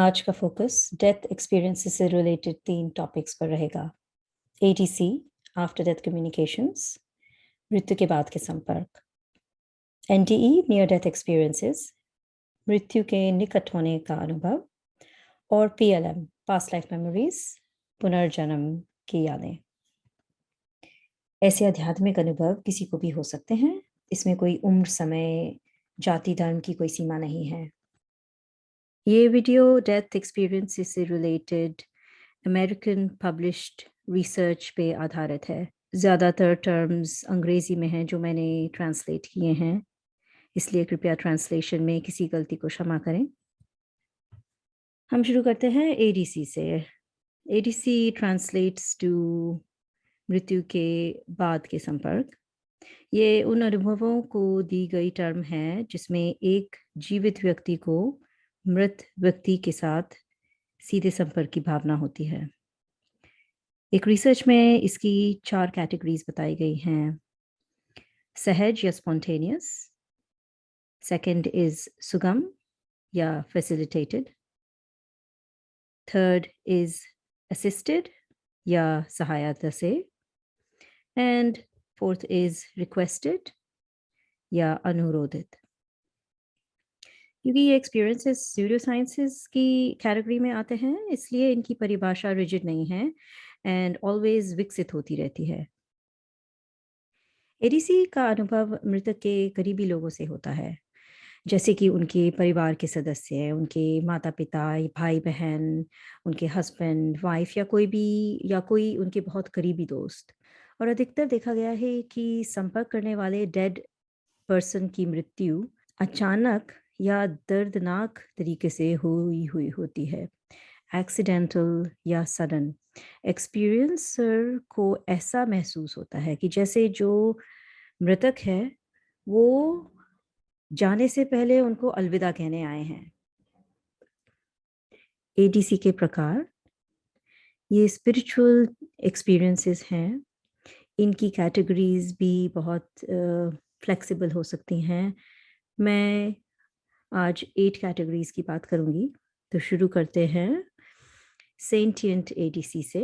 आज का focus death experiences से रिलेटेड 3 टॉपिक्स पर रहेगा। एडीसी, आफ्टर डेथ कम्युनिकेशंस, मृत्यु के बाद के संपर्क। एनडीई, नियर डेथ एक्सपीरियंसेस, मृत्यु के निकट होने का अनुभव। और पीएलएम, पास्ट लाइफ मेमोरीज, पुनर्जन्म की यादें। ऐसे आध्यात्मिक अनुभव किसी को भी हो सकते हैं। इसमें कोई उम्र, समय, जाति, धर्म की कोई सीमा नहीं है। ये वीडियो डेथ एक्सपीरियंसेस से रिलेटेड अमेरिकन पब्लिश्ड रिसर्च पे आधारित है। ज़्यादातर टर्म्स अंग्रेज़ी में हैं जो मैंने ट्रांसलेट किए हैं, इसलिए कृपया ट्रांसलेशन में किसी गलती को क्षमा करें। हम शुरू करते हैं एडीसी से। एडीसी ट्रांसलेट्स टू मृत्यु के बाद के संपर्क। ये उन अनुभवों को दी गई टर्म है जिसमें एक जीवित व्यक्ति को मृत व्यक्ति के साथ सीधे संपर्क की भावना होती है। एक रिसर्च में इसकी 4 कैटेगरीज बताई गई हैं। सहज या स्पॉन्टेनियस, सेकंड इज सुगम या फैसिलिटेटेड, थर्ड इज असिस्टेड या सहायता से, एंड फोर्थ इज रिक्वेस्टेड या अनुरोधित। क्योंकि ये एक्सपीरियंसेस स्यूडो साइंसेस की कैटेगरी में आते हैं, इसलिए इनकी परिभाषा रिजिड नहीं है एंड ऑलवेज विकसित होती रहती है। एडीसी का अनुभव मृतक के करीबी लोगों से होता है, जैसे कि उनके परिवार के सदस्य, उनके माता पिता, भाई बहन, उनके हस्बैंड वाइफ या कोई उनके बहुत करीबी दोस्त। और अधिकतर देखा गया है कि संपर्क करने वाले डेड पर्सन की मृत्यु अचानक या दर्दनाक तरीके से हुई हुई होती है, एक्सीडेंटल या सडन। एक्सपीरियंसर को ऐसा महसूस होता है कि जैसे जो मृतक है वो जाने से पहले उनको अलविदा कहने आए हैं। एडीसी के प्रकार, ये स्पिरिचुअल एक्सपीरियंसेस हैं। इनकी कैटेगरीज भी बहुत फ्लेक्सिबल हो सकती हैं। मैं आज 8 कैटेगरीज की बात करूंगी। तो शुरू करते हैं सेंटिएंट एडीसी से।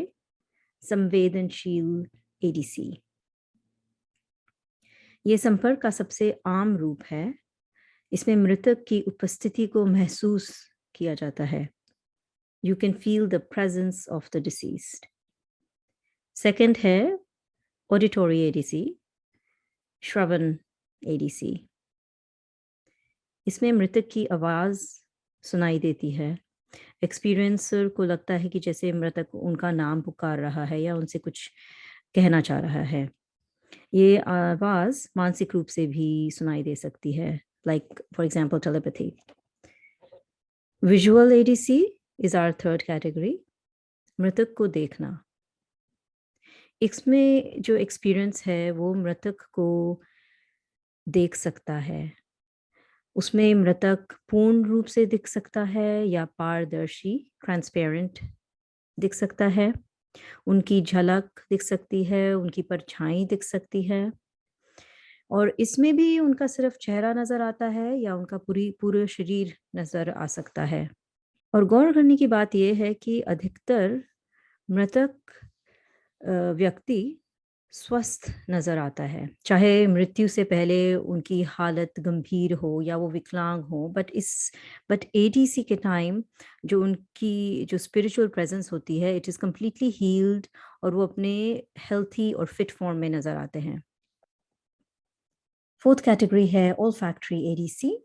संवेदनशील एडीसी, ये संपर्क का सबसे आम रूप है। इसमें मृतक की उपस्थिति को महसूस किया जाता है। You can feel the presence of the deceased. Second है auditory ADC, श्रवण ADC। इसमें मृतक की आवाज सुनाई देती है। एक्सपीरियंसर को लगता है कि जैसे मृतक उनका नाम पुकार रहा है या उनसे कुछ कहना चाह रहा है। ये आवाज मानसिक रूप से भी सुनाई दे सकती है, like for example telepathy. Visual ADC is our third category, मृतक को देखना। इसमें जो एक्सपीरियंस है वो मृतक को देख सकता है। उसमें मृतक पूर्ण रूप से दिख सकता है या पारदर्शी, ट्रांसपेरेंट दिख सकता है। उनकी झलक दिख सकती है, उनकी परछाई दिख सकती है। और इसमें भी उनका सिर्फ चेहरा नजर आता है या उनका पूरा शरीर नजर आ सकता है। और गौर करने की बात यह है कि अधिकतर मृतक व्यक्ति स्वस्थ नजर आता है, चाहे मृत्यु से पहले उनकी हालत गंभीर हो या वो विकलांग हो। बट एडीसी के टाइम जो उनकी जो स्पिरिचुअल प्रेजेंस होती है, इट इज़ कम्प्लीटली हील्ड और वो अपने हेल्थी और फिट फॉर्म में नजर आते हैं। फोर्थ कैटेगरी है ओल्फैक्टरी एडीसी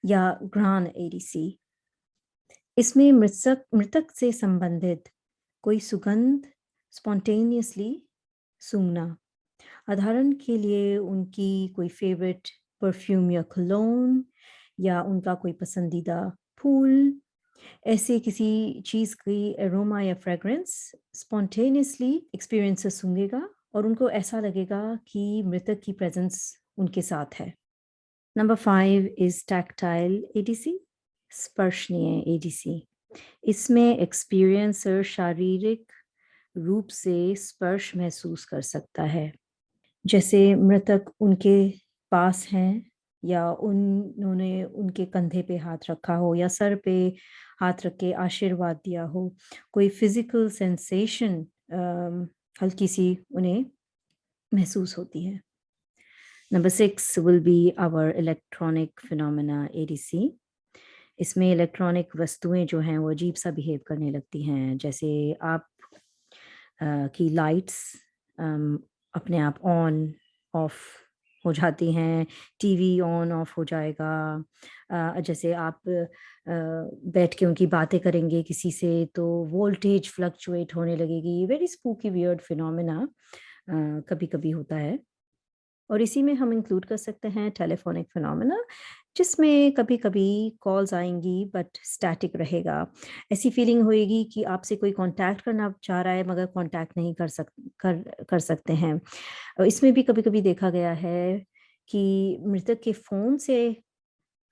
या घ्राण एडीसी। इसमें मृतक से संबंधित कोई सुगंध स्पॉन्टेनियसली सूंघना। उदाहरण के लिए उनकी कोई फेवरेट परफ्यूम या कोलोन या उनका कोई पसंदीदा फूल, ऐसे किसी चीज़ की एरोमा या फ्रेग्रेंस स्पॉन्टेनियसली एक्सपीरियंसर सूंघेगा और उनको ऐसा लगेगा कि मृतक की प्रेजेंस उनके साथ है। नंबर 5 इज टैक्टाइल एडीसी, स्पर्शनीय एडीसी। इसमें एक्सपीरियंसर शारीरिक रूप से स्पर्श महसूस कर सकता है, जैसे मृतक उनके पास हैं या उन्होंने उनके कंधे पे हाथ रखा हो या सर पे हाथ रख के आशीर्वाद दिया हो, कोई फिजिकल सेंसेशन हल्की सी उन्हें महसूस होती है। Number 6 will be our electronic phenomena ADC. इसमें इलेक्ट्रॉनिक वस्तुएं जो हैं वो अजीब सा बिहेव करने लगती हैं, जैसे आप की लाइट्स अपने आप ऑन ऑफ हो जाती हैं, टीवी ऑन ऑफ हो जाएगा। जैसे आप बैठ के उनकी बातें करेंगे किसी से तो वोल्टेज फ्लक्चुएट होने लगेगी। वेरी स्पूकी वियर्ड फिनोमेना कभी कभी होता है। और इसी में हम इंक्लूड कर सकते हैं टेलीफोनिक फिनोमेना, जिसमें कभी कभी कॉल्स आएंगी बट स्टैटिक रहेगा। ऐसी फीलिंग होएगी कि आपसे कोई कांटेक्ट करना चाह रहा है मगर कांटेक्ट नहीं कर सकते हैं। इसमें भी कभी कभी देखा गया है कि मृतक के फ़ोन से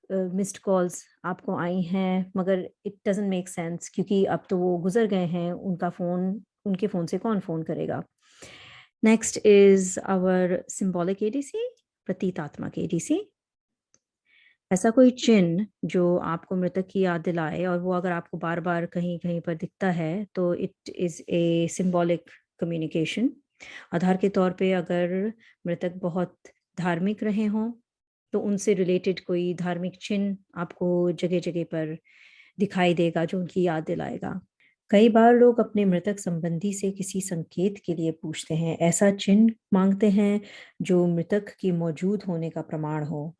मिस्ड कॉल्स आपको आई हैं, मगर इट डजंट मेक सेंस क्योंकि अब तो वो गुजर गए हैं, उनके फ़ोन से कौन फ़ोन करेगा। Next is our symbolic ADC, प्रतीकात्मक एडीसी। ऐसा कोई चिन्ह जो आपको मृतक की याद दिलाए और वो अगर आपको बार बार कहीं कहीं पर दिखता है तो it is a symbolic communication. आधार के तौर पे अगर मृतक बहुत धार्मिक रहे हों तो उनसे रिलेटेड कोई धार्मिक चिन्ह आपको जगह जगह पर दिखाई देगा जो उनकी याद दिलाएगा। कई बार लोग अपने मृतक संबंधी से किसी संकेत के लिए पूछते हैं, ऐसा चिन्ह मांगते हैं जो मृतक की मौजूद होने का प्रमाण हो।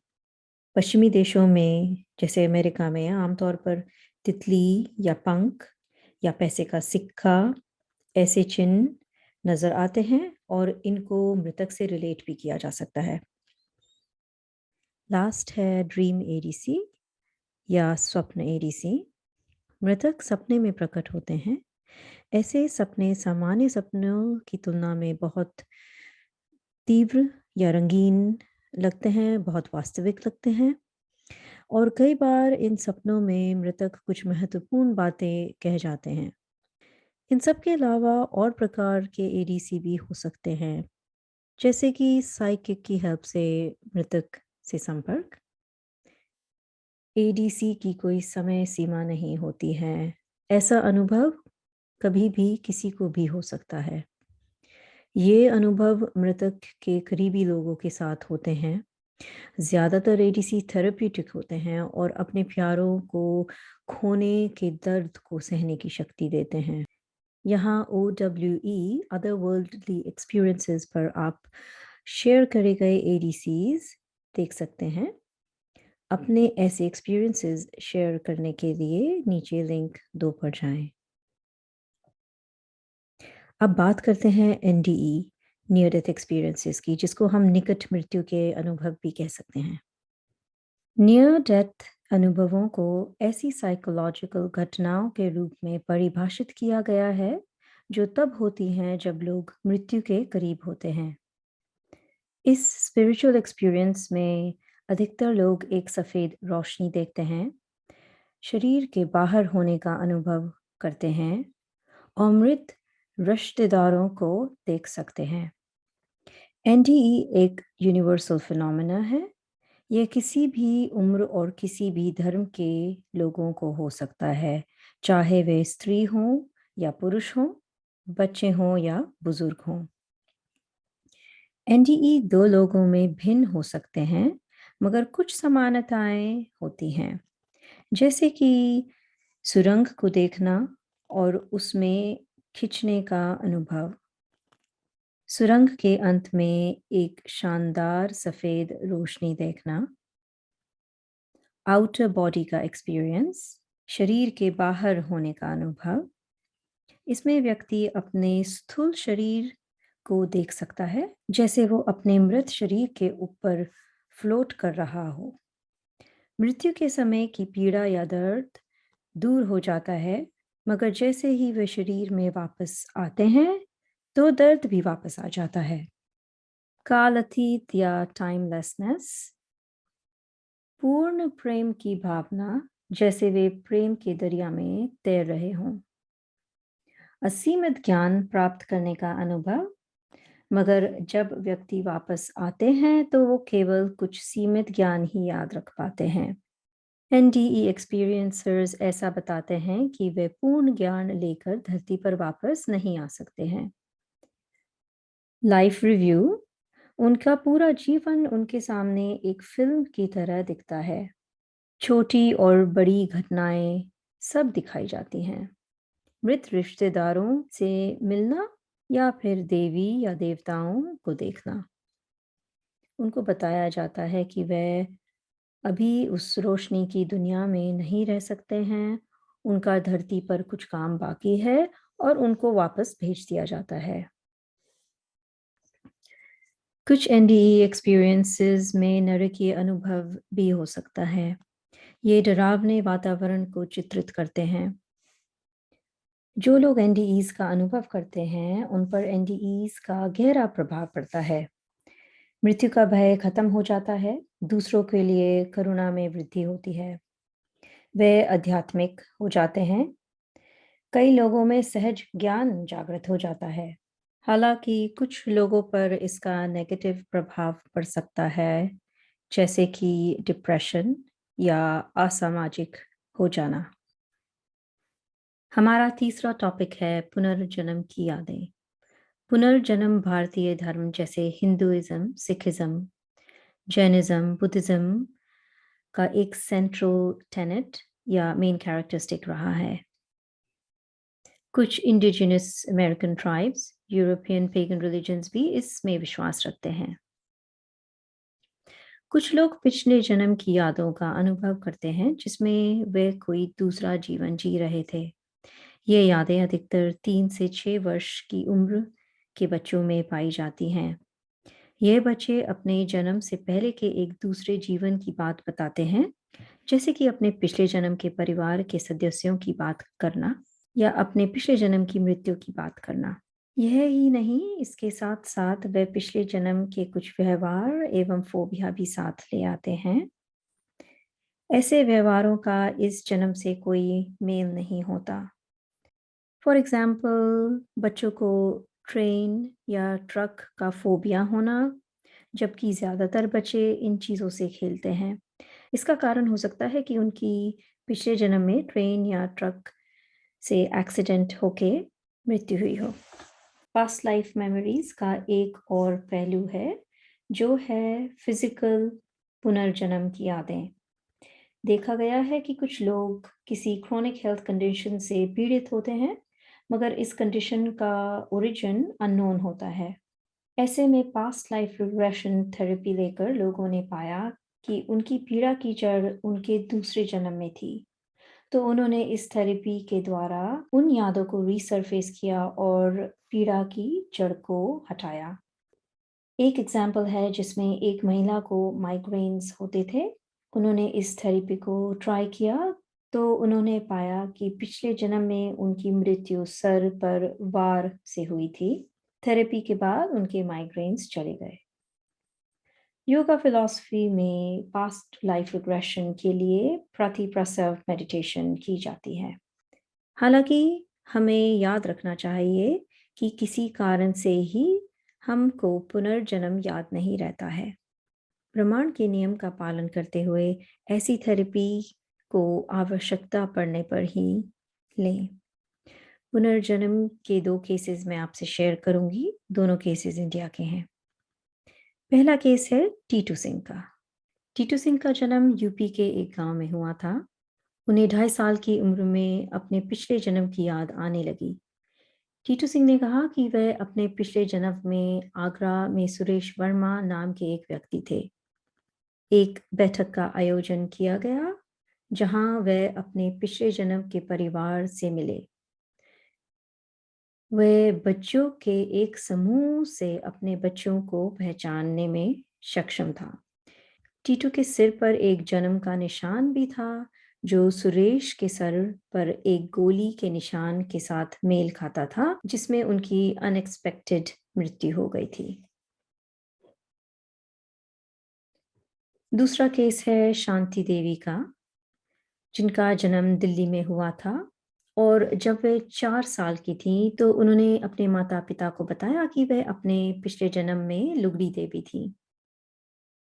पश्चिमी देशों में जैसे अमेरिका में आमतौर पर तितली या पंख या पैसे का सिक्का ऐसे चिन्ह नजर आते हैं और इनको मृतक से रिलेट भी किया जा सकता है। लास्ट है ड्रीम एडीसी या स्वप्न एडीसी। मृतक सपने में प्रकट होते हैं। ऐसे सपने सामान्य सपनों की तुलना में बहुत तीव्र या रंगीन लगते हैं, बहुत वास्तविक लगते हैं और कई बार इन सपनों में मृतक कुछ महत्वपूर्ण बातें कह जाते हैं। इन सब के अलावा और प्रकार के एडीसी भी हो सकते हैं, जैसे कि साइकिक की हेल्प से मृतक से संपर्क। एडीसी की कोई समय सीमा नहीं होती है। ऐसा अनुभव कभी भी किसी को भी हो सकता है। ये अनुभव मृतक के करीबी लोगों के साथ होते हैं। ज़्यादातर एडीसी थेरेप्यूटिक होते हैं और अपने प्यारों को खोने के दर्द को सहने की शक्ति देते हैं। यहाँ OWE अदर वर्ल्डली एक्सपीरियंसेस पर आप शेयर करे गए एडीसीज देख सकते हैं। अपने ऐसे एक्सपीरियंसेस शेयर करने के लिए नीचे लिंक 2 पर जाएं। अब बात करते हैं NDE नियर डेथ एक्सपीरियंसेस की, जिसको हम निकट मृत्यु के अनुभव भी कह सकते हैं। नियर डेथ अनुभवों को ऐसी साइकोलॉजिकल घटनाओं के रूप में परिभाषित किया गया है जो तब होती हैं जब लोग मृत्यु के करीब होते हैं। इस स्पिरिचुअल एक्सपीरियंस में अधिकतर लोग एक सफ़ेद रोशनी देखते हैं, शरीर के बाहर होने का अनुभव करते हैं और मृत रिश्तेदारों को देख सकते हैं। NDE एक यूनिवर्सल फिनोमेना है। यह किसी भी उम्र और किसी भी धर्म के लोगों को हो सकता है, चाहे वे स्त्री हों या पुरुष हों, बच्चे हों या बुजुर्ग हों। NDE दो लोगों में भिन्न हो सकते हैं, मगर कुछ समानताएं होती हैं, जैसे कि सुरंग को देखना और उसमें खिंचने का अनुभव। सुरंग के अंत में एक शानदार सफ़ेद रोशनी देखना। आउटर बॉडी का एक्सपीरियंस, शरीर के बाहर होने का अनुभव। इसमें व्यक्ति अपने स्थूल शरीर को देख सकता है, जैसे वो अपने मृत शरीर के ऊपर फ्लोट कर रहा हो। मृत्यु के समय की पीड़ा या दर्द दूर हो जाता है, मगर जैसे ही वे शरीर में वापस आते हैं तो दर्द भी वापस आ जाता है। काल अतीत या टाइमलेसनेस, पूर्ण प्रेम की भावना, जैसे वे प्रेम के दरिया में तैर रहे हों। असीमित ज्ञान प्राप्त करने का अनुभव, मगर जब व्यक्ति वापस आते हैं तो वो केवल कुछ सीमित ज्ञान ही याद रख पाते हैं। एनडीई एक्सपीरियंसर्स ऐसा बताते हैं कि वे पूर्ण ज्ञान लेकर धरती पर वापस नहीं आ सकते हैं। लाइफ रिव्यू, उनका पूरा जीवन उनके सामने एक फिल्म की तरह दिखता है। छोटी और बड़ी घटनाएं सब दिखाई जाती हैं। मृत रिश्तेदारों से मिलना या फिर देवी या देवताओं को देखना। उनको बताया जाता है कि वह अभी उस रोशनी की दुनिया में नहीं रह सकते हैं, उनका धरती पर कुछ काम बाकी है और उनको वापस भेज दिया जाता है। कुछ एनडीई एक्सपीरियंसेस में नरकीय अनुभव भी हो सकता है। ये डरावने वातावरण को चित्रित करते हैं। जो लोग एनडीईज का अनुभव करते हैं, उन पर एनडीईज का गहरा प्रभाव पड़ता है। मृत्यु का भय खत्म हो जाता है, दूसरों के लिए करुणा में वृद्धि होती है। वे आध्यात्मिक हो जाते हैं। कई लोगों में सहज ज्ञान जागृत हो जाता है। हालांकि कुछ लोगों पर इसका नेगेटिव प्रभाव पड़ सकता है, जैसे कि डिप्रेशन या असामाजिक हो जाना। हमारा तीसरा टॉपिक है पुनर्जन्म की यादें। पुनर्जन्म भारतीय धर्म जैसे हिंदुइज्म, सिखिज्म, जैनिज्म, बुद्धिज्म का एक सेंट्रल टेनेट या मेन कैरेक्टरिस्टिक रहा है। कुछ indigenous American tribes, European pagan religions भी इसमें विश्वास रखते हैं। कुछ लोग पिछले जन्म की यादों का अनुभव करते हैं जिसमें वे कोई दूसरा जीवन जी रहे थे। ये यादें अधिकतर 3 से 6 वर्ष की उम्र के बच्चों में पाई जाती हैं। ये बच्चे अपने जन्म से पहले के एक दूसरे जीवन की बात बताते हैं, जैसे कि अपने पिछले जन्म के परिवार के सदस्यों की बात करना या अपने पिछले जन्म की मृत्यु की बात करना। यह ही नहीं, इसके साथ साथ वे पिछले जन्म के कुछ व्यवहार एवं फोबिया भी साथ ले आते हैं। ऐसे व्यवहारों का इस जन्म से कोई मेल नहीं होता। फॉर एग्जाम्पल, बच्चों को ट्रेन या ट्रक का फोबिया होना, जबकि ज़्यादातर बच्चे इन चीज़ों से खेलते हैं। इसका कारण हो सकता है कि उनकी पिछले जन्म में ट्रेन या ट्रक से एक्सीडेंट होके मृत्यु हुई हो। पास्ट लाइफ मेमोरीज का एक और पहलू है जो है फिजिकल पुनर्जन्म की यादें। देखा गया है कि कुछ लोग किसी क्रोनिक हेल्थ कंडीशन से पीड़ित होते हैं, मगर इस कंडीशन का ओरिजिन अननोन होता है। ऐसे में पास्ट लाइफ रिग्रेशन थेरेपी लेकर लोगों ने पाया कि उनकी पीड़ा की जड़ उनके दूसरे जन्म में थी। तो उन्होंने इस थेरेपी के द्वारा उन यादों को रीसरफेस किया और पीड़ा की जड़ को हटाया। एक एग्जाम्पल है जिसमें एक महिला को माइग्रेन्स होते थे। उन्होंने इस थेरेपी को ट्राई किया तो उन्होंने पाया कि पिछले जन्म में उनकी मृत्यु सर पर वार से हुई थी। थेरेपी के बाद उनके माइग्रेन्स चले गए। योगा फिलॉसफी में पास्ट लाइफ रिग्रेशन के लिए प्रतिप्रसव मेडिटेशन की जाती है। हालांकि हमें याद रखना चाहिए कि किसी कारण से ही हमको पुनर्जन्म याद नहीं रहता है। ब्रह्मांड के नियम का पालन करते हुए ऐसी थेरेपी को आवश्यकता पड़ने पर ही लें। पुनर्जन्म के 2 केसेस मैं आपसे शेयर करूंगी। दोनों केसेस इंडिया के हैं। पहला केस है टीटू सिंह का। टीटू सिंह का जन्म यूपी के एक गांव में हुआ था। उन्हें 2.5 साल की उम्र में अपने पिछले जन्म की याद आने लगी। टीटू सिंह ने कहा कि वह अपने पिछले जन्म में आगरा में सुरेश वर्मा नाम के एक व्यक्ति थे। एक बैठक का आयोजन किया गया जहां वह अपने पिछले जन्म के परिवार से मिले। वह बच्चों के एक समूह से अपने बच्चों को पहचानने में सक्षम था। टीटू के सिर पर एक जन्म का निशान भी था जो सुरेश के सर पर एक गोली के निशान के साथ मेल खाता था, जिसमें उनकी अनएक्सपेक्टेड मृत्यु हो गई थी। दूसरा केस है शांति देवी का, जिनका जन्म दिल्ली में हुआ था। और जब वे 4 साल की थीं, तो उन्होंने अपने माता-पिता को बताया कि वह अपने पिछले जन्म में लुगड़ी देवी थीं।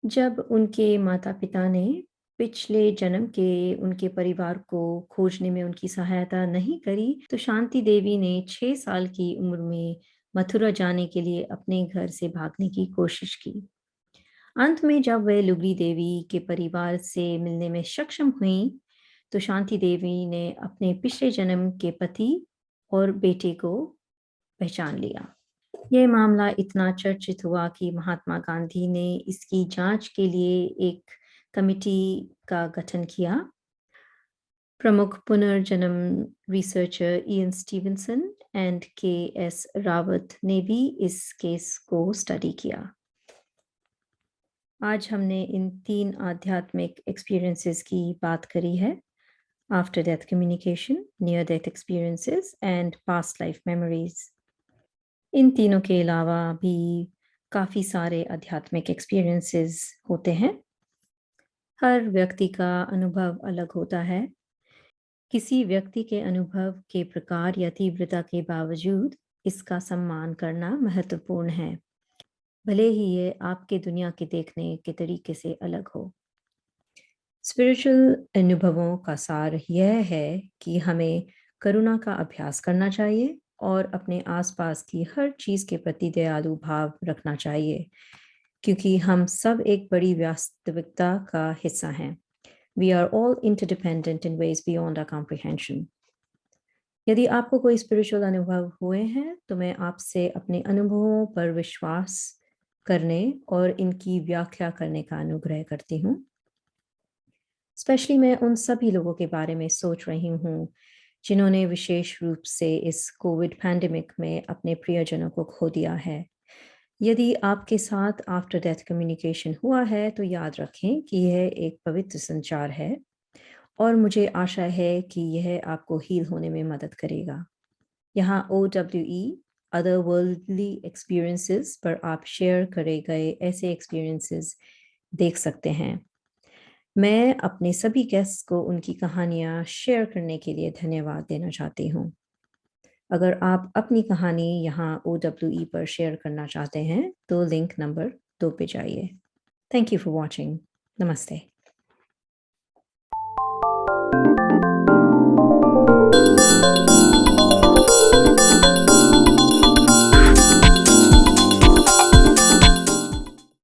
जब उनके माता-पिता ने पिछले जन्म के उनके परिवार को खोजने में उनकी सहायता नहीं करी, तो शांति देवी ने 6 साल की उम्र में मथुरा जाने के लिए अपने घर से भागने की कोशिश की। अंत में जब वे लुगड़ी देवी के परिवार से मिलने में सक्षम हुईं, तो शांति देवी ने अपने पिछले जन्म के पति और बेटे को पहचान लिया। यह मामला इतना चर्चित हुआ कि महात्मा गांधी ने इसकी जांच के लिए एक कमिटी का गठन किया। प्रमुख पुनर्जन्म researcher Ian Stevenson and KS. Rawat ने भी इस केस को स्टडी किया। आज हमने इन 3 आध्यात्मिक एक्सपीरियंसेस की बात करी है: after death communication, near death experiences and past life memories. इन तीनों के अलावा भी काफ़ी सारे आध्यात्मिक एक्सपीरियंसेस होते हैं। हर व्यक्ति का अनुभव अलग होता है। किसी व्यक्ति के अनुभव के प्रकार या तीव्रता के बावजूद इसका सम्मान करना महत्वपूर्ण है, भले ही ये आपके दुनिया के देखने के तरीके से अलग हो। स्पिरिचुअल अनुभवों का सार यह है कि हमें करुणा का अभ्यास करना चाहिए और अपने आसपास की हर चीज़ के प्रति दयालु भाव रखना चाहिए, क्योंकि हम सब एक बड़ी वास्तविकता का हिस्सा हैं। We are all interdependent in ways beyond our comprehension. यदि आपको कोई स्पिरिचुअल अनुभव हुए हैं, तो मैं आपसे अपने अनुभवों पर विश्वास करने और इनकी व्याख्या करने का अनुग्रह करती हूँ। स्पेशली मैं उन सभी लोगों के बारे में सोच रही हूँ जिन्होंने विशेष रूप से इस कोविड पैंडेमिक में अपने प्रियजनों को खो दिया है। यदि आपके साथ आफ्टर डेथ कम्युनिकेशन हुआ है, तो याद रखें कि यह एक पवित्र संचार है और मुझे आशा है कि यह आपको हील होने में मदद करेगा। यहाँ OWE अदर वर्ल्डली एक्सपीरियंसेस पर आप शेयर करे गए ऐसे एक्सपीरियंसेस देख सकते हैं। मैं अपने सभी गेस्ट्स को उनकी कहानियाँ शेयर करने के लिए धन्यवाद देना चाहती हूँ। अगर आप अपनी कहानी यहाँ OWE पर शेयर करना चाहते हैं, तो लिंक नंबर 2 पे जाइए। Thank you for watching. नमस्ते।